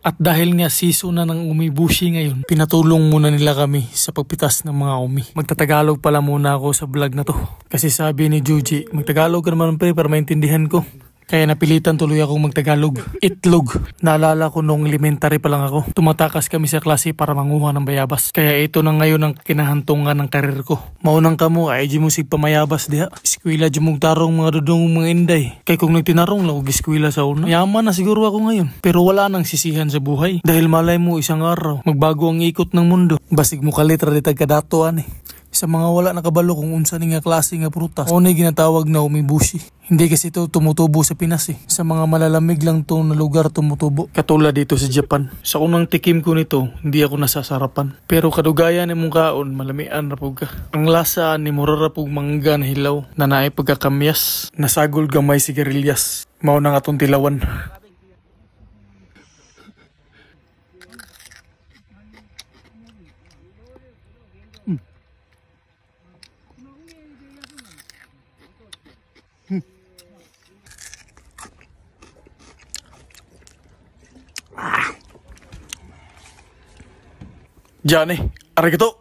At dahil nga season na ng umibushi ngayon, pinatulong muna nila kami sa pagpitas ng mga umi. Magtatagalog pala muna ako sa vlog na to. Kasi sabi ni Juji, magtagalog ka naman pre para maintindihan ko. Kaya napilitan tuloy akong magtagalog. Itlog. Naalala ko nung elementary pa lang ako. Tumatakas kami sa klase para manguha ng bayabas. Kaya ito na ngayon ang kinahantungan ng karir ko. Maunang kamo ay di musig pamayabas diha. Eskwela di mong tarong mga dudong mga inday. Kaya kung nagtinarong lang og eskwela sa una, yaman na siguro ako ngayon. Pero wala nang sisihan sa buhay. Dahil malay mo isang araw, magbago ang ikot ng mundo. Basig mo kalitra di tagkadatoan eh. Sa mga wala nakabalo kung unsa ni nga klase nga prutas, o na ginatawag na umibushi. Hindi kasi ito tumutubo sa Pinas eh. Sa mga malalamig lang to na lugar tumutubo. Katulad dito sa Japan. Sa unang tikim ko nito, hindi ako nasasarapan. Pero kadugayan ni mong kaon, malamian na po ka. Ang lasa ni murara pong mangga na hilaw, na naay pagkakamyas, nasagol gamay sigarilyas. Mao nang atong tilawan. Diyan eh, aray ka to.